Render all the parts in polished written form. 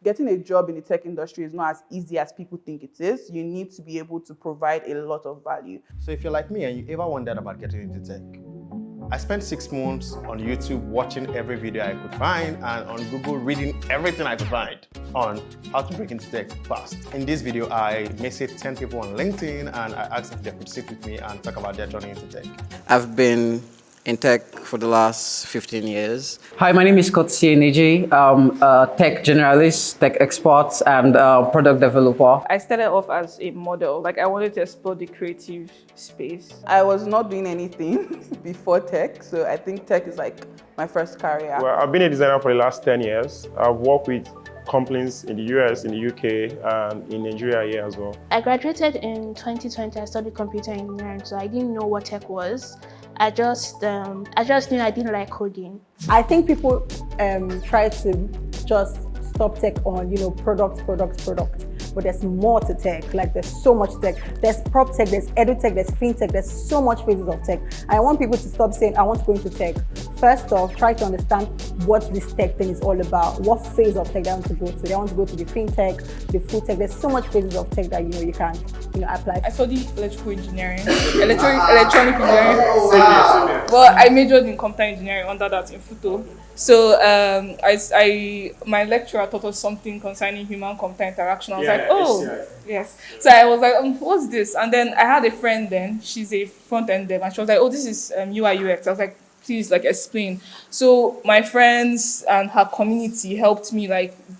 getting a job in the tech industry is not as easy as people think it is. You need to be able to provide a lot of value. So if you're like me and you ever wondered about getting into tech, I spent 6 months on YouTube watching every video I could find and on Google reading everything I could find on how to break into tech fast. In this video, I messaged 10 people on LinkedIn and I asked if they could sit with me and talk about their journey into tech. I've been in tech for the last 15 years. Hi, my name is Eneje. I'm a tech generalist, tech expert, and product developer. I started off as a model. Like, I wanted to explore the creative space. I was not doing anything before tech, so I think tech is like my first career. Well, I've been a designer for the last 10 years. I've worked with companies in the US, in the UK, and in Nigeria here as well. I graduated in 2020. I studied computer engineering, so I didn't know what tech was. I just knew I didn't like coding. I think people try to just stop tech on, product. But there's more to tech. Like, there's so much tech. There's prop tech, there's edu tech, there's fintech, there's so much phases of tech. I want people to stop saying, I want to go into tech. First off, try to understand what this tech thing is all about. What phase of tech they want to go to. They want to go to the fintech, the food tech. There's so much phases of tech that you can apply. I studied electrical engineering, electronic engineering. Well, I majored in computer engineering under that in photo. So my lecturer taught us something concerning human-computer interaction. I was like, oh, yes. So I was like, what's this? And then I had a friend then, she's a front-end dev, and she was like, oh, this is UI UX. I was like, please, explain. So my friends and her community helped me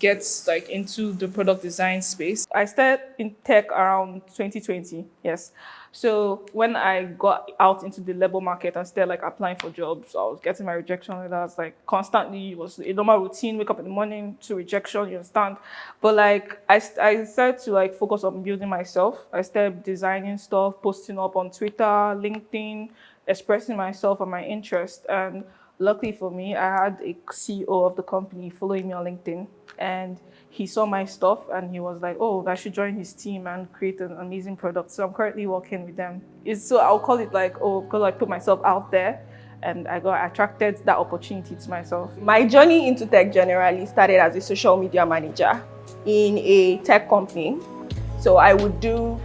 get into the product design space. I started in tech around 2020, yes. So when I got out into the labor market and started applying for jobs, I was getting my rejection letters constantly. It was a normal routine, wake up in the morning to rejection, you understand? But I started to focus on building myself. I started designing stuff, posting up on Twitter, LinkedIn, expressing myself and my interest. And luckily for me, I had a CEO of the company following me on LinkedIn, and he saw my stuff and he was like, oh, I should join his team and create an amazing product. So I'm currently working with them. So I'll call it because I put myself out there and I got attracted that opportunity to myself. My journey into tech generally started as a social media manager in a tech company. So I would do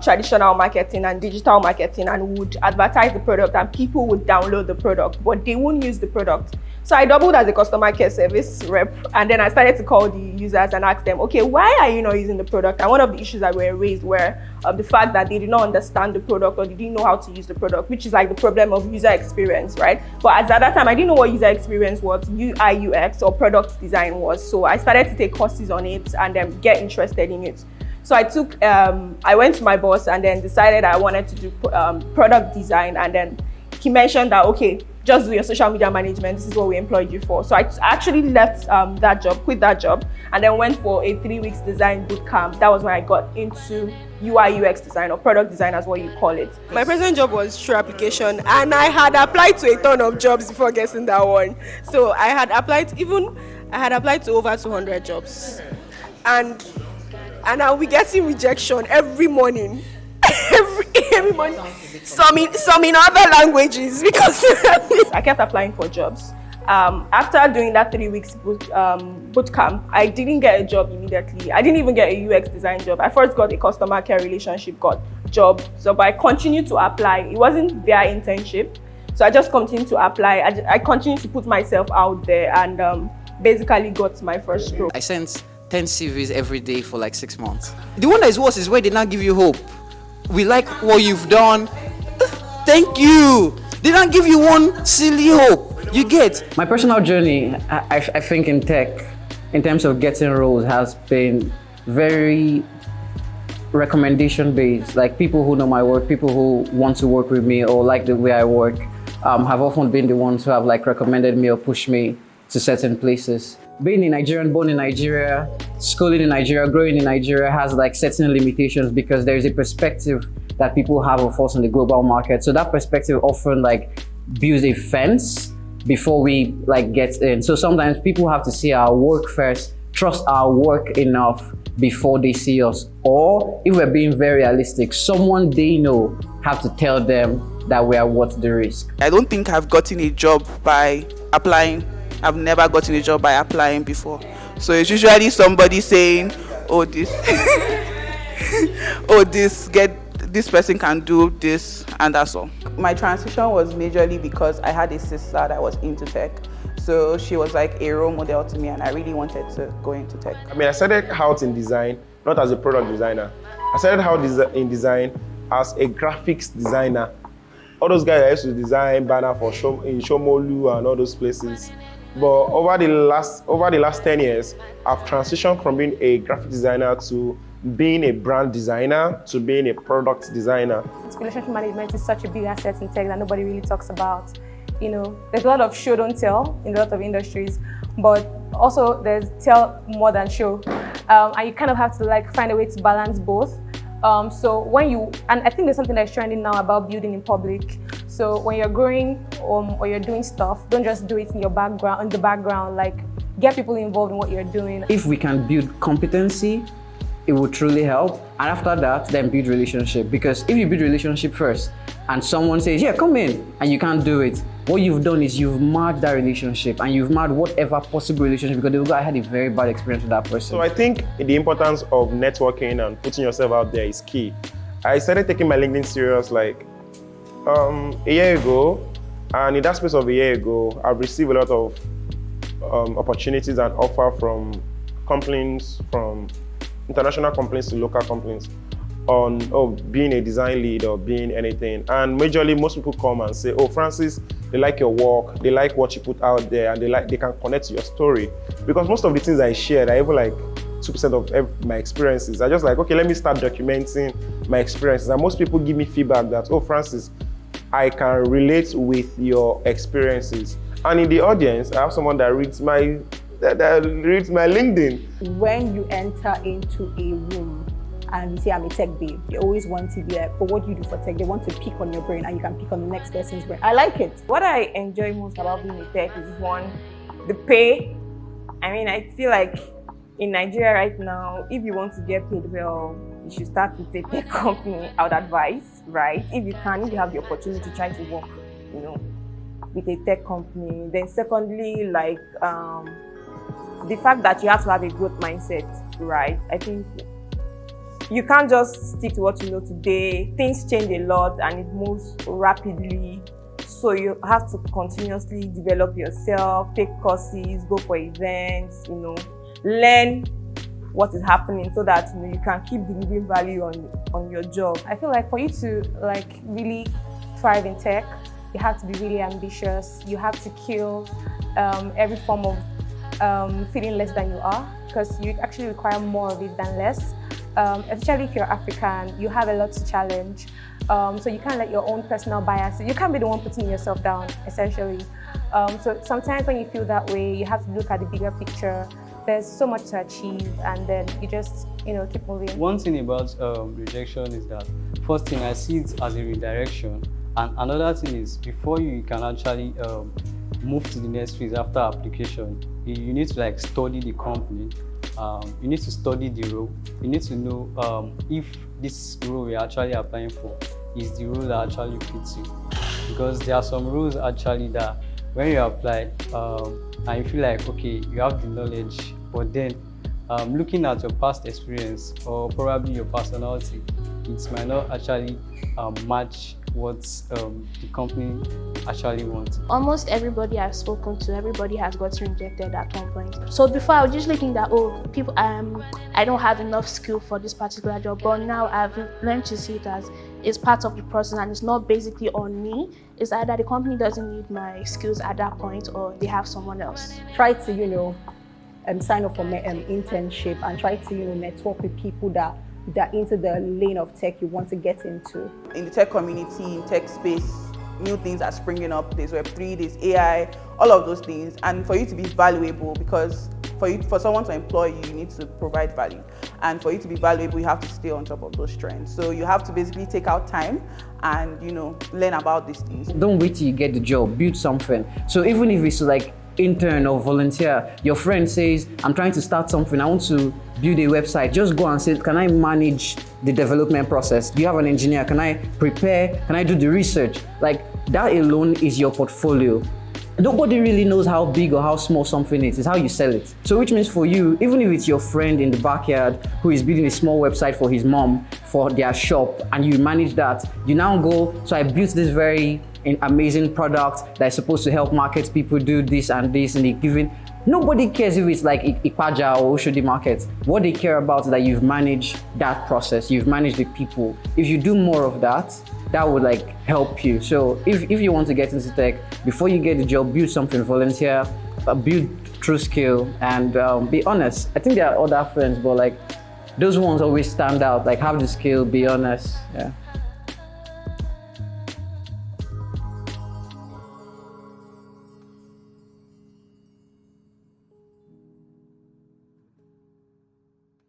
traditional marketing and digital marketing and would advertise the product, and people would download the product, but they wouldn't use the product. So I doubled as a customer care service rep, and then I started to call the users and ask them, okay, why are you not using the product? And one of the issues that were raised were the fact that they did not understand the product or they didn't know how to use the product, which is the problem of user experience, right? But at that time, I didn't know what user experience was, UI, UX, or product design was. So I started to take courses on it and then get interested in it. So I went to my boss and then decided I wanted to do product design, and then he mentioned that, okay, just do your social media management, this is what we employed you for. So I actually left quit that job, and then went for a 3 weeks design boot camp. That was when I got into UI UX design, or product design as what you call it. My present job was through application, and I had applied to a ton of jobs before getting that one. So I had applied to over 200 jobs. And I'll be getting rejection every morning. every morning. Some in other languages, because I kept applying for jobs. After doing that 3 weeks boot camp, I didn't get a job immediately. I didn't even get a UX design job. I first got a customer care relationship job. So, but I continued to apply. It wasn't their internship, so I just continued to apply. I continued to put myself out there, and basically got my first role. I sent 10 CVs every day for 6 months. The one that is worse is where they now give you hope. We like what you've done. Thank you. They don't give you one silly hope. You get. My personal journey, I think in tech, in terms of getting roles, has been very recommendation based. People who know my work, people who want to work with me or like the way I work, have often been the ones who have recommended me or pushed me to certain places. Being a Nigerian, born in Nigeria, schooling in Nigeria, growing in Nigeria has certain limitations, because there is a perspective that people have of us in the global market. So that perspective often builds a fence before we get in. So sometimes people have to see our work first, trust our work enough before they see us. Or if we're being very realistic, someone they know have to tell them that we are worth the risk. I don't think I've gotten a job by applying. I've never gotten a job by applying before. So it's usually somebody saying, oh, this, oh, this person can do this, and that's all. My transition was majorly because I had a sister that was into tech. So she was like a role model to me, and I really wanted to go into tech. I mean, I started out in design, not as a product designer. I started out in design as a graphics designer. All those guys I used to design banner in Shomolu and all those places. But over the last 10 years, I've transitioned from being a graphic designer to being a brand designer to being a product designer. Relationship management is such a big asset in tech that nobody really talks about. You know, there's a lot of show don't tell in a lot of industries, but also there's tell more than show, and you kind of have to like find a way to balance both. So when and I think there's something that's trending now about building in public. So when you're growing or you're doing stuff, don't just do it in the background. Like, get people involved in what you're doing. If we can build competency, it will truly help. And after that, then build relationship. Because if you build relationship first and someone says, yeah, come in, and you can't do it, what you've done is you've marred that relationship and you've marred whatever possible relationship, because they will go, I had a very bad experience with that person. So I think the importance of networking and putting yourself out there is key. I started taking my LinkedIn serious like a year ago, and in that space of a year ago, I've received a lot of opportunities and offer from companies, from international companies to local companies, on being a design lead or being anything. And majorly, most people come and say, oh, Francis, they like your work, they like what you put out there, and they can connect to your story. Because most of the things I shared, I even like 2% of my experiences. I just like, okay, let me start documenting my experiences. And most people give me feedback that, oh, Francis, I can relate with your experiences. And in the audience, I have someone that reads my LinkedIn. When you enter into a room and you say, I'm a tech babe, they always want to be like, but what do you do for tech? They want to pick on your brain, and you can pick on the next person's brain. I like it. What I enjoy most about being a tech is, one, the pay. I mean, I feel like in Nigeria right now, if you want to get paid well, you should start with a tech company, I would advise, right? If you have the opportunity, try to work, with a tech company. Then secondly, like the fact that you have to have a growth mindset, right? I think you can't just stick to what you know today. Things change a lot and it moves rapidly. So you have to continuously develop yourself, take courses, go for events, learn what is happening so that you can keep delivering value on your job. I feel like for you to really thrive in tech, you have to be really ambitious. You have to kill every form of feeling less than you are, because you actually require more of it than less. Especially if you're African, you have a lot to challenge. So you can't let your own personal bias, you can't be the one putting yourself down, essentially. So sometimes when you feel that way, you have to look at the bigger picture. There's so much to achieve, and then you just, keep moving. One thing about rejection is that, first thing, I see it as a redirection. And another thing is, before you can actually move to the next phase after application, you need to study the company. You need to study the role. You need to know if this role you're actually applying for is the role that actually fits you. Because there are some roles actually that when you apply and you feel like, okay, you have the knowledge, but then looking at your past experience or probably your personality, it might not actually match what the company actually wants. Almost everybody I've spoken to, everybody has gotten rejected at one point. So before, I would usually think that, people, I don't have enough skill for this particular job, but now I've learned to see it as it's part of the process, and it's not basically on me. It's either the company doesn't need my skills at that point, or they have someone else. Try to, sign up for internship, and try to, network with people that into the lane of tech you want to get into. In the tech community, in tech space, new things are springing up. There's Web3, there's AI, all of those things. And for you to be valuable, because for someone to employ you, you need to provide value. And for you to be valuable, you have to stay on top of those trends. So you have to basically take out time and, learn about these things. Don't wait till you get the job, build something. So even if it's intern or volunteer, your friend says, I'm trying to start something, I want to build a website, just go and say, can I manage the development process? Do you have an engineer? Can I prepare? Can I do the research? That alone is your portfolio. nobody really knows how big or how small something is. It's how you sell it. So which means for you, even if it's your friend in the backyard who is building a small website for his mom for their shop and you manage that, you now go, so I built this very amazing product that is supposed to help market people do this and this, and they're giving. Nobody cares if it's like Ipaja or Oshodi Market. What they care about is that you've managed that process, you've managed the people. If you do more of that, that would like help you. So if you want to get into tech, before you get the job, build something, volunteer, build through skill, and be honest. I think there are other friends, but like those ones always stand out. Like have the skill, be honest. Yeah.